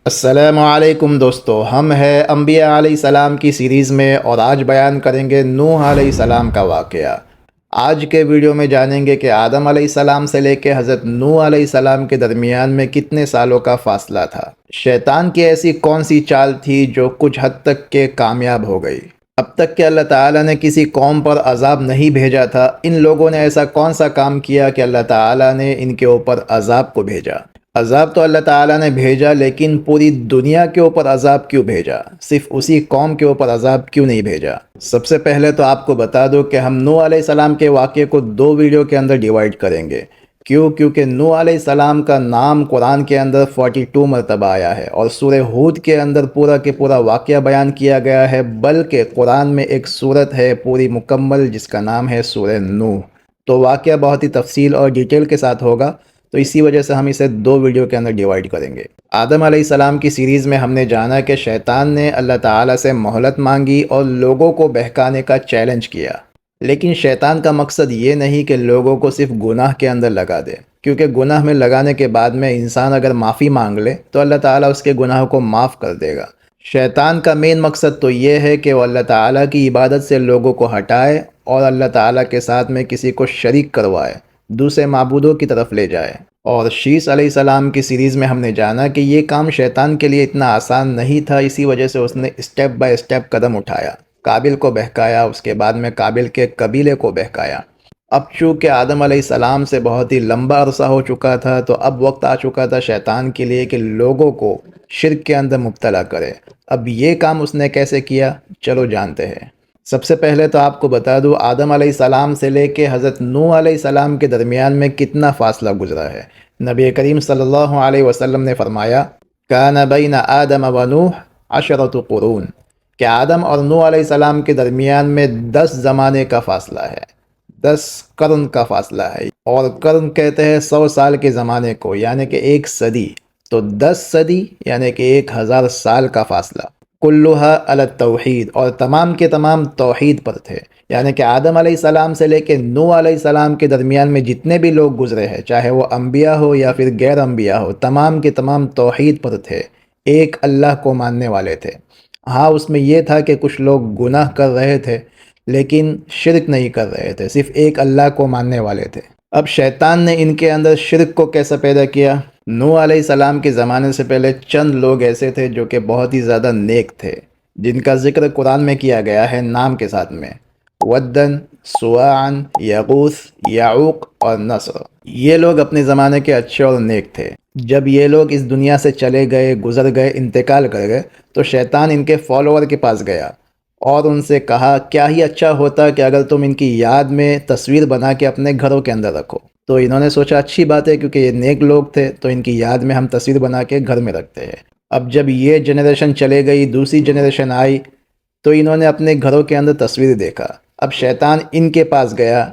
السلام علیکم دوستو، ہم ہیں انبیاء علیہ السلام کی سیریز میں اور آج بیان کریں گے نوح علیہ السلام کا واقعہ۔ آج کے ویڈیو میں جانیں گے کہ آدم علیہ السلام سے لے کے حضرت نوح علیہ السلام کے درمیان میں کتنے سالوں کا فاصلہ تھا۔ شیطان کی ایسی کون سی چال تھی جو کچھ حد تک کے کامیاب ہو گئی۔ اب تک کہ اللہ تعالیٰ نے کسی قوم پر عذاب نہیں بھیجا تھا، ان لوگوں نے ایسا کون سا کام کیا کہ اللہ تعالیٰ نے ان کے اوپر عذاب کو بھیجا۔ عذاب تو اللہ تعالیٰ نے بھیجا، لیکن پوری دنیا کے اوپر عذاب کیوں بھیجا؟ صرف اسی قوم کے اوپر عذاب کیوں نہیں بھیجا؟ سب سے پہلے تو آپ کو بتا دو کہ ہم نوح علیہ السلام کے واقعے کو دو ویڈیو کے اندر ڈیوائیڈ کریں گے۔ کیونکہ نوح علیہ السلام کا نام قرآن کے اندر 42 مرتبہ آیا ہے اور سورہ ہود کے اندر پورا کے پورا واقعہ بیان کیا گیا ہے، بلکہ قرآن میں ایک سورت ہے پوری مکمل جس کا نام ہے سورہ نوح۔ تو واقعہ بہت ہی تفصیل اور ڈیٹیل کے ساتھ ہوگا، تو اسی وجہ سے ہم اسے دو ویڈیو کے اندر ڈیوائیڈ کریں گے۔ آدم علیہ السلام کی سیریز میں ہم نے جانا کہ شیطان نے اللہ تعالیٰ سے مہلت مانگی اور لوگوں کو بہکانے کا چیلنج کیا، لیکن شیطان کا مقصد یہ نہیں کہ لوگوں کو صرف گناہ کے اندر لگا دے، کیونکہ گناہ میں لگانے کے بعد میں انسان اگر معافی مانگ لے تو اللہ تعالیٰ اس کے گناہوں کو معاف کر دے گا۔ شیطان کا مین مقصد تو یہ ہے کہ وہ اللہ تعالیٰ کی عبادت سے لوگوں کو ہٹائے اور اللہ تعالیٰ کے ساتھ میں کسی کو شریک کروائے، دوسرے معبودوں کی طرف لے جائے۔ اور شیث علیہ السلام کی سیریز میں ہم نے جانا کہ یہ کام شیطان کے لیے اتنا آسان نہیں تھا، اسی وجہ سے اس نے اسٹیپ بائی اسٹیپ قدم اٹھایا، قابل کو بہکایا، اس کے بعد میں قابل کے قبیلے کو بہکایا۔ اب چونکہ آدم علیہ السلام سے بہت ہی لمبا عرصہ ہو چکا تھا، تو اب وقت آ چکا تھا شیطان کے لیے کہ لوگوں کو شرک کے اندر مبتلا کرے۔ اب یہ کام اس نے کیسے کیا، چلو جانتے ہیں۔ سب سے پہلے تو آپ کو بتا دوں آدم علیہ السلام سے لے کے حضرت نوح علیہ السلام کے درمیان میں کتنا فاصلہ گزرا ہے۔ نبی کریم صلی اللہ علیہ وسلم نے فرمایا کان بین آدم و نوح 10 قرون، کہ آدم اور نوح علیہ السلام کے درمیان میں 10 زمانے کا فاصلہ ہے، 10 قرن کا فاصلہ ہے، اور قرن کہتے ہیں 100 سال کے زمانے کو، یعنی کہ 1 صدی، تو 10 صدی یعنی کہ 1000 سال کا فاصلہ۔ کلھا علی التوحید، اور تمام کے تمام توحید پر تھے، یعنی کہ آدم علیہ السلام سے لے کے نوح علیہ السلام کے درمیان میں جتنے بھی لوگ گزرے ہیں، چاہے وہ انبیاء ہو یا پھر غیر انبیاء ہو، تمام کے تمام توحید پر تھے، ایک اللہ کو ماننے والے تھے۔ ہاں، اس میں یہ تھا کہ کچھ لوگ گناہ کر رہے تھے لیکن شرک نہیں کر رہے تھے، صرف ایک اللہ کو ماننے والے تھے۔ اب شیطان نے ان کے اندر شرک کو کیسا پیدا کیا؟ نوح علیہ السلام کے زمانے سے پہلے چند لوگ ایسے تھے جو کہ بہت ہی زیادہ نیک تھے، جن کا ذکر قرآن میں کیا گیا ہے نام کے ساتھ میں، ودن، سواعن، یغوث، یعوق اور نصر۔ یہ لوگ اپنے زمانے کے اچھے اور نیک تھے۔ جب یہ لوگ اس دنیا سے چلے گئے، گزر گئے، انتقال کر گئے، تو شیطان ان کے فالوور کے پاس گیا اور ان سے کہا کیا ہی اچھا ہوتا کہ اگر تم ان کی یاد میں تصویر بنا کے اپنے گھروں کے اندر رکھو۔ تو انہوں نے سوچا اچھی بات ہے، کیونکہ یہ نیک لوگ تھے تو ان کی یاد میں ہم تصویر بنا کے گھر میں رکھتے ہیں۔ اب جب یہ جنریشن چلے گئی، دوسری جنریشن آئی، تو انہوں نے اپنے گھروں کے اندر تصویر دیکھا۔ اب شیطان ان کے پاس گیا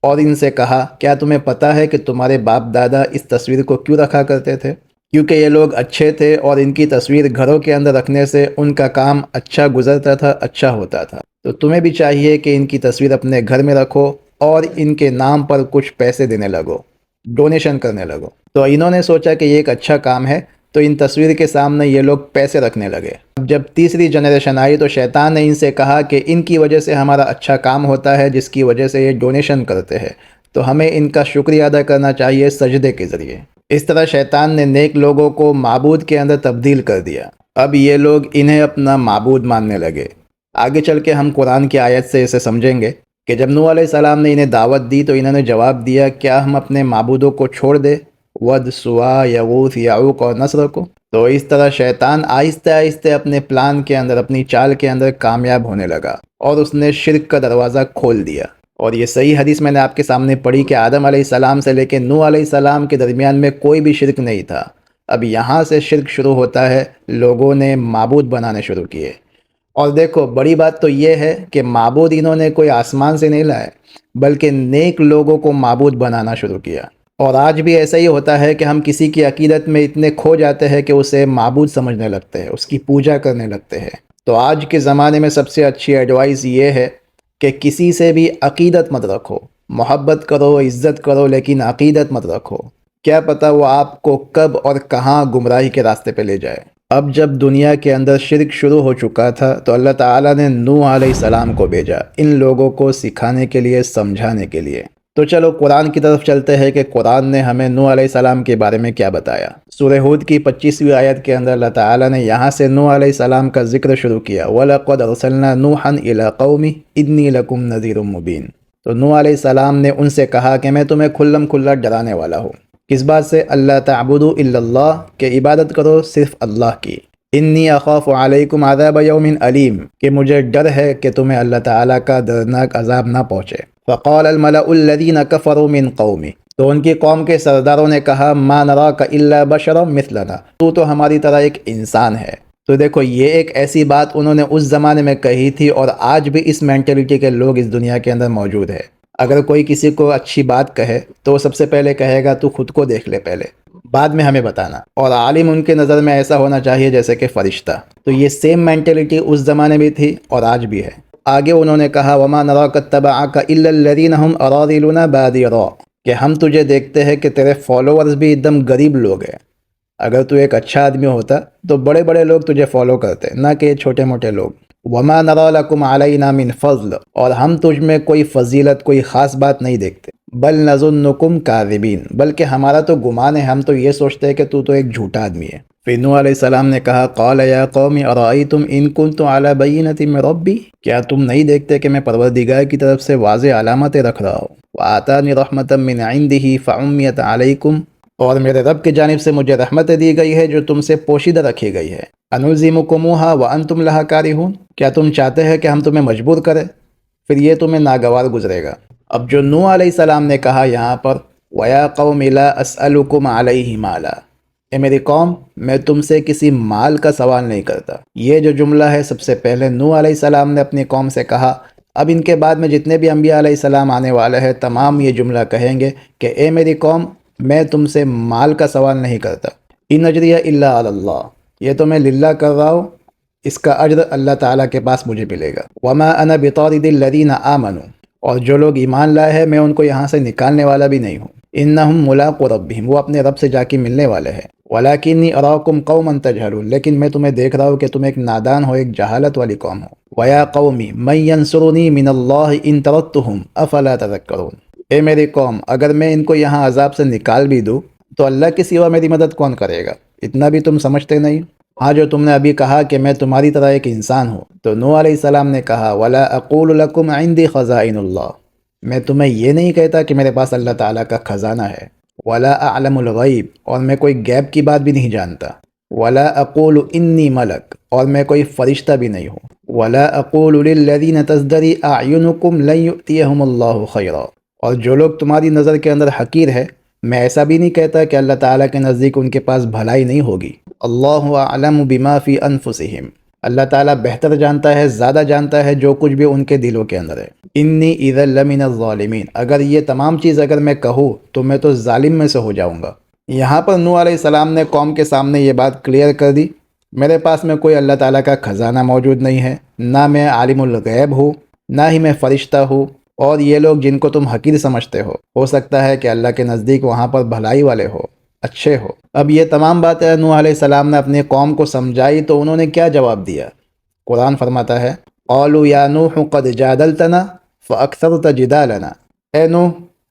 اور ان سے کہا کیا تمہیں پتہ ہے کہ تمہارے باپ دادا اس تصویر کو کیوں رکھا کرتے تھے؟ کیونکہ یہ لوگ اچھے تھے اور ان کی تصویر گھروں کے اندر رکھنے سے ان کا کام اچھا گزرتا تھا، اچھا ہوتا تھا۔ تو تمہیں بھی چاہیے کہ ان کی تصویر اپنے گھر میں رکھو اور ان کے نام پر کچھ پیسے دینے لگو، ڈونیشن کرنے لگو۔ تو انہوں نے سوچا کہ یہ ایک اچھا کام ہے، تو ان تصویر کے سامنے یہ لوگ پیسے رکھنے لگے۔ اب جب تیسری جنریشن آئی تو شیطان نے ان سے کہا کہ ان کی وجہ سے ہمارا اچھا کام ہوتا ہے، جس کی وجہ سے یہ ڈونیشن کرتے ہیں، تو ہمیں ان کا شکریہ ادا کرنا چاہیے سجدے کے ذریعے۔ اس طرح شیطان نے نیک لوگوں کو معبود کے اندر تبدیل کر دیا۔ اب یہ لوگ انہیں اپنا معبود ماننے لگے۔ آگے چل کے ہم قرآن کی آیت سے اسے سمجھیں گے کہ جب نوح علیہ السلام نے انہیں دعوت دی تو انہوں نے جواب دیا کیا ہم اپنے معبودوں کو چھوڑ دیں، ود، سوا، یغوث، یعوق اور نصر کو؟ تو اس طرح شیطان آہستہ آہستہ اپنے پلان کے اندر، اپنی چال کے اندر کامیاب ہونے لگا اور اس نے شرک کا دروازہ کھول دیا۔ اور یہ صحیح حدیث میں نے آپ کے سامنے پڑھی کہ آدم علیہ السلام سے لے کے نوح علیہ السلام کے درمیان میں کوئی بھی شرک نہیں تھا۔ اب یہاں سے شرک شروع ہوتا ہے، لوگوں نے معبود بنانے شروع کیے۔ اور دیکھو بڑی بات تو یہ ہے کہ معبود انہوں نے کوئی آسمان سے نہیں لائے، بلکہ نیک لوگوں کو معبود بنانا شروع کیا۔ اور آج بھی ایسا ہی ہوتا ہے کہ ہم کسی کی عقیدت میں اتنے کھو جاتے ہیں کہ اسے معبود سمجھنے لگتے ہیں، اس کی پوجا کرنے لگتے ہیں۔ تو آج کے زمانے میں سب سے اچھی ایڈوائس یہ ہے کہ کسی سے بھی عقیدت مت رکھو، محبت کرو، عزت کرو، لیکن عقیدت مت رکھو۔ کیا پتہ وہ آپ کو کب اور کہاں گمراہی کے راستے پہ لے جائے۔ اب جب دنیا کے اندر شرک شروع ہو چکا تھا تو اللہ تعالیٰ نے نوح علیہ السلام کو بھیجا ان لوگوں کو سکھانے کے لیے، سمجھانے کے لیے۔ تو چلو قرآن کی طرف چلتے ہیں کہ قرآن نے ہمیں نوح علیہ السلام کے بارے میں کیا بتایا۔ سورہ ہود کی 25ویں آیت کے اندر اللہ تعالیٰ نے یہاں سے نوح علیہ السلام کا ذکر شروع کیا، وَلَقَدْ أَرْسَلْنَا نُوحًا إِلَىٰ قَوْمِهِ إِنِّي لَكُمْ نَذِيرٌ مُّبِينٌ۔ تو نوح علیہ السلام نے ان سے کہا کہ میں تمہیں کھلم کھلا ڈرانے والا ہوں۔ کس بات سے؟ اللہ تعبدوا الا اللہ، کہ عبادت کرو صرف اللہ کی۔ انی اخاف علیکم عذاب یوم علیم، کہ مجھے ڈر ہے کہ تمہیں اللہ تعالیٰ کا دردناک عذاب نہ پہنچے۔ فقال الملأ الذین کفروا من قومه، تو ان کی قوم کے سرداروں نے کہا ما نراک الا بشرا مثلنا، تو ہماری طرح ایک انسان ہے۔ تو دیکھو یہ ایک ایسی بات انہوں نے اس زمانے میں کہی تھی، اور آج بھی اس مینٹلٹی کے لوگ اس دنیا کے اندر موجود ہے۔ اگر کوئی کسی کو اچھی بات کہے تو وہ سب سے پہلے کہے گا تو خود کو دیکھ لے پہلے، بعد میں ہمیں بتانا۔ اور عالم ان کے نظر میں ایسا ہونا چاہیے جیسے کہ فرشتہ۔ تو یہ سیم مینٹلٹی اس زمانے میں تھی اور آج بھی ہے۔ آگے انہوں نے کہا وما نراک اتبعک الا الذین هم اراذلنا بادی الرأی، کہ ہم تجھے دیکھتے ہیں کہ تیرے فالوورز بھی ایک دم غریب لوگ ہیں۔ اگر تو ایک اچھا آدمی ہوتا تو بڑے بڑے لوگ تجھے فالو کرتے، نہ کہ چھوٹے موٹے لوگ۔ وما نرى لكم علينا من فضل، اور ہم تجھ میں کوئی فضیلت، کوئی خاص بات نہیں دیکھتے۔ بل نظنکم کاذبین، بلکہ ہمارا تو گمان ہے، ہم تو یہ سوچتے ہیں کہ تو ایک جھوٹا آدمی ہے۔ پھر نوح علیہ السلام نے کہا قال یا قوم ارأیتم ان کنت علی بینۃ من ربی، کیا تم نہیں دیکھتے کہ میں پروردگار کی طرف سے واضح علامتیں رکھ رہا ہوں؟ وآتانی رحمۃ من عنده فعمیت علیکم، اور میرے رب کی جانب سے مجھے رحمت دی گئی ہے جو تم سے پوشیدہ رکھی گئی ہے۔ انلزمکموہا وانتم لہا کارہون، کیا تم چاہتے ہیں کہ ہم تمہیں مجبور کریں؟ پھر یہ تمہیں ناگوار گزرے گا۔ اب جو نوح علیہ السلام نے کہا یہاں پر وَيَا قَوْمِ لَا أَسْأَلُكُمْ عَلَيْهِ مَالًا، اے میری قوم میں تم سے کسی مال کا سوال نہیں کرتا۔ یہ جو جملہ ہے سب سے پہلے نوح علیہ السلام نے اپنی قوم سے کہا۔ اب ان کے بعد میں جتنے بھی انبیاء علیہ السلام آنے والے ہیں تمام یہ جملہ کہیں گے کہ اے میری قوم میں تم سے مال کا سوال نہیں کرتا۔ ان اجریہ الا علی اللہ، یہ تو میں للہ کر رہا ہوں، اس کا اجر اللہ تعالیٰ کے پاس مجھے ملے گا۔ وما انا بطارد الذین آمنوا، اور جو لوگ ایمان لائے ہیں میں ان کو یہاں سے نکالنے والا بھی نہیں ہوں۔ انہم ملاقو ربہم، وہ اپنے رب سے جا کے ملنے والے ہیں۔ ولکنی اراکم قوما تجہلون، لیکن میں تمہیں دیکھ رہا ہوں کہ تم ایک نادان ہو، ایک جہالت والی قوم ہو۔ ویا قومی من ینصرنی من اللہ ان طردتہم افلا تذکرون، اے میری قوم اگر میں ان کو یہاں عذاب سے نکال بھی دوں تو اللہ کے سوا میری مدد کون کرے گا؟ اتنا بھی تم سمجھتے نہیں؟ ہاں جو تم نے ابھی کہا کہ میں تمہاری طرح ایک انسان ہوں، تو نوح علیہ السلام نے کہا ولا اقول لکم عندی خزائن اللہ، میں تمہیں یہ نہیں کہتا کہ میرے پاس اللہ تعالیٰ کا خزانہ ہے۔ ولا اعلم الغیب، اور میں کوئی غیب کی بات بھی نہیں جانتا۔ ولا اقول انی ملک، اور میں کوئی فرشتہ بھی نہیں ہوں۔ ولا اقول للذین تزدری اعینکم لن یؤتیہم اللہ خیرا، اور جو لوگ تمہاری نظر کے اندر حقیر ہے میں ایسا بھی نہیں کہتا کہ اللہ تعالیٰ کے نزدیک ان کے پاس بھلائی نہیں ہوگی۔ اللہ اعلم بما فی انفسہم، اللہ تعالیٰ بہتر جانتا ہے، زیادہ جانتا ہے جو کچھ بھی ان کے دلوں کے اندر ہے۔ انی اذا لمن الظالمین، اگر یہ تمام چیز اگر میں کہوں تو میں تو ظالم میں سے ہو جاؤں گا۔ یہاں پر نوح علیہ السلام نے قوم کے سامنے یہ بات کلیئر کر دی، میرے پاس میں کوئی اللہ تعالیٰ کا خزانہ موجود نہیں ہے، نہ میں عالم الغیب ہوں، نہ ہی میں فرشتہ ہوں، اور یہ لوگ جن کو تم حقیر سمجھتے ہو سکتا ہے کہ اللہ کے نزدیک وہاں پر بھلائی والے ہو، اچھے ہو۔ اب یہ تمام باتیں نوح علیہ السلام نے اپنے قوم کو سمجھائی تو انہوں نے کیا جواب دیا؟ قرآن فرماتا ہے قالوا یا نوح قد جادلتنا فاکثرت جدالنا، اے نوح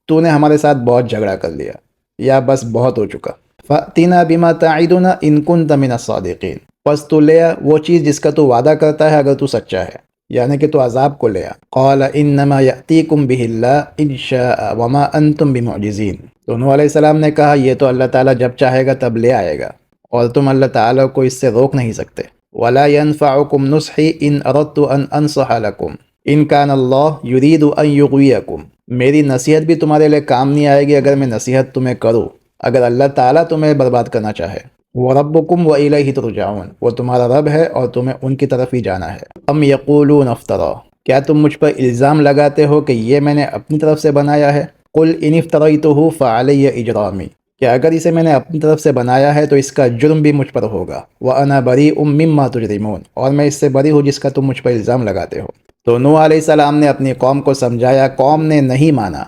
تو نے ہمارے ساتھ بہت جھگڑا کر لیا، یا بس بہت ہو چکا۔ فأتنا بما تعدنا ان كنت من الصادقین، پس تو لے آ وہ چیز جس کا تو وعدہ کرتا ہے اگر تو سچا ہے، یعنی کہ تو عذاب کو لے آ۔ قال انما یأتیکم بہ اللہ ان شاء وما انتم بمعجزین، تو نوح علیہ السلام نے کہا یہ تو اللہ تعالیٰ جب چاہے گا تب لے آئے گا، اور تم اللہ تعالیٰ کو اس سے روک نہیں سکتے۔ ولا ينفعکم نصحی ان اردت ان انصح لکم ان کان اللہ یرید ان یغویکم، میری نصیحت بھی تمہارے لیے کام نہیں آئے گی اگر میں نصیحت تمہیں کروں، اگر اللہ تعالیٰ تمہیں برباد کرنا چاہے۔ وَرَبُّكُمْ وَإِلَيْهِ تُرْجَعُونَ، وہ تمہارا رب ہے اور تمہیں ان کی طرف ہی جانا ہے۔ ام یقولون افطرا، کیا تم مجھ پر الزام لگاتے ہو کہ یہ میں نے اپنی طرف سے بنایا ہے؟ قل ان افتریتہ فعلی اجرامی، کہ اگر اسے میں نے اپنی طرف سے بنایا ہے تو اس کا جرم بھی مجھ پر ہوگا۔ وَأَنَا بَرِیءٌ مِّمَّا تُجْرِمُونَ، اور میں اس سے بری ہوں جس کا تم مجھ پر الزام لگاتے ہو۔ تو نوح علیہ السلام نے اپنی قوم کو سمجھایا، قوم نے نہیں مانا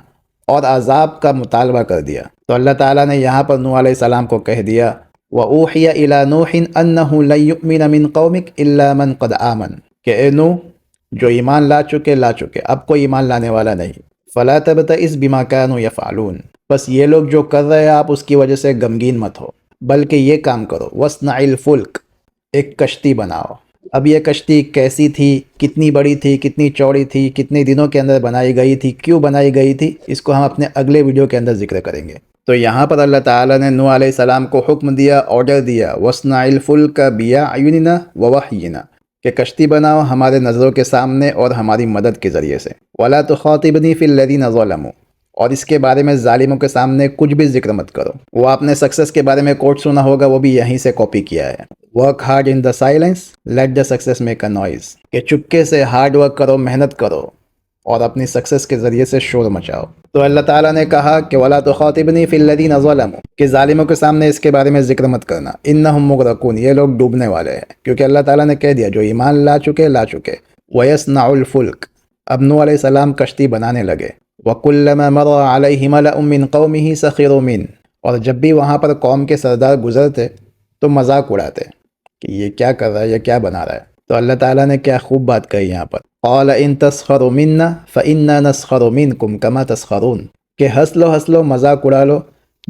اور عذاب کا مطالبہ کر دیا۔ تو اللہ تعالیٰ نے یہاں پر نوح علیہ السلام کو کہہ دیا وَأُوحِيَ إِلَى نُوحٍ أَنَّهُ لَن يُؤْمِنَ مِن قَوْمِكَ إِلَّا مَن قَدْ آمَنَ کہ اے نوح جو ایمان لا چکے اب کوئی ایمان لانے والا نہیں. فَلَا تَبْتَئِسْ بِمَا كَانُوا يَفْعَلُونَ بس یہ لوگ جو کر رہے ہیں آپ اس کی وجہ سے غمگین مت ہو، بلکہ یہ کام کرو. وَاصْنَعِ الْفُلْكَ ایک کشتی بناؤ. اب یہ کشتی کیسی تھی، کتنی بڑی تھی، کتنی چوڑی تھی، کتنے دنوں کے اندر بنائی گئی تھی، کیوں بنائی گئی تھی، اس کو ہم اپنے اگلے ویڈیو کے اندر ذکر کریں گے. تو یہاں پر اللہ تعالیٰ نے نوح علیہ السلام کو حکم دیا، آرڈر دیا، وَاصْنَعِ الْفُلْكَ بِأَعْيُنِنَا وَوَحْيِنَا کہ کشتی بناؤ ہمارے نظروں کے سامنے اور ہماری مدد کے ذریعے سے. وَلَا تُخَاطِبْنِي فِي الَّذِينَ ظَلَمُوا اور اس کے بارے میں ظالموں کے سامنے کچھ بھی ذکر مت کرو. وہ آپ نے سکسیس کے بارے میں کوٹ سنا ہوگا، وہ بھی یہیں سے کاپی کیا ہے. Work hard in the silence let the success make a noise کہ چپکے سے ہارڈ ورک کرو، محنت کرو اور اپنی سکسیس کے ذریعے سے شور مچاؤ. تو اللہ تعالیٰ نے کہا کہ وَلَا تُخَاطِبْنِي فِي الَّذِينَ ظَلَمُوا کہ ظالموں کے سامنے اس کے بارے میں ذکر مت کرنا. إِنَّهُمْ مُغْرَقُونَ یہ لوگ ڈوبنے والے ہیں، کیونکہ اللہ تعالیٰ نے کہہ دیا جو ایمان لا چکے. وَيَصْنَعُ الْفُلْكَ اب نوح علیہ السلام کشتی بنانے لگے. وَكُلَّمَا مَرَّ عَلَيْهِ مَلَأٌ مِّن قَوْمِهِ سَخِرُوا مِنْهُ اور جب بھی وہاں پر قوم کے سردار گزرتے تو مذاق اڑاتے کہ یہ کیا کر رہا ہے، یہ کیا بنا رہا ہے. تو اللہ تعالیٰ نے کیا خوب بات کہی یہاں پر، قَالَ إِن تَسْخَرُوا مِنَّا فَإِنَّا نَسْخَرُ مِنْكُمْ كَمَا تَسْخَرُونَ کہ ہنس لو مذاق اڑا لو،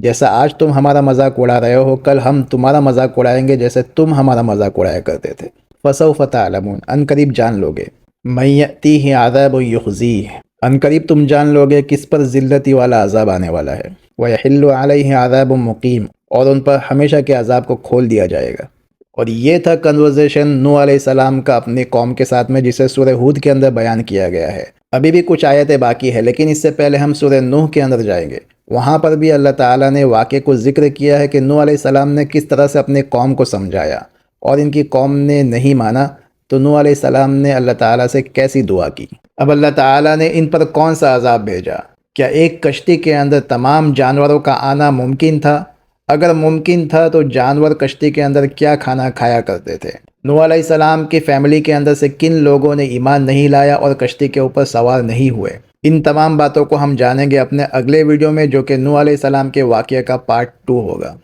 جیسا آج تم ہمارا مذاق اڑا رہے ہو کل ہم تمہارا مذاق اڑائیں گے جیسے تم ہمارا مذاق اڑایا کرتے تھے. فَسَوْفَ تَعْلَمُونَ ان قریب جان لو گے. مَن يَأْتِيهِ عَذَابٌ يُخْزِيهِ ان قریب تم جان لو گے کس پر ذلتی والا عذاب آنے والا ہے. وَيَحِلُّ عَلَيْهِ عَذَابٌ مُقِيمٌ اور ان پر ہمیشہ کے عذاب کو کھول دیا جائے گا. اور یہ تھا کنورزیشن نوح علیہ السلام کا اپنی قوم کے ساتھ میں، جسے سورہ ہود کے اندر بیان کیا گیا ہے. ابھی بھی کچھ آیتیں باقی ہے، لیکن اس سے پہلے ہم سورہ نوح کے اندر جائیں گے. وہاں پر بھی اللہ تعالیٰ نے واقعے کو ذکر کیا ہے کہ نوح علیہ السلام نے کس طرح سے اپنے قوم کو سمجھایا اور ان کی قوم نے نہیں مانا تو نوح علیہ السلام نے اللہ تعالیٰ سے کیسی دعا کی. اب اللہ تعالیٰ نے ان پر کون سا عذاب بھیجا؟ کیا ایک کشتی کے اندر تمام جانوروں کا آنا ممکن تھا؟ اگر ممکن تھا تو جانور کشتی کے اندر کیا کھانا کھایا کرتے تھے؟ نوح علیہ السلام کی فیملی کے اندر سے کن لوگوں نے ایمان نہیں لایا اور کشتی کے اوپر سوار نہیں ہوئے؟ ان تمام باتوں کو ہم جانیں گے اپنے اگلے ویڈیو میں، جو کہ نوح علیہ السلام کے واقعے کا پارٹ 2 ہوگا.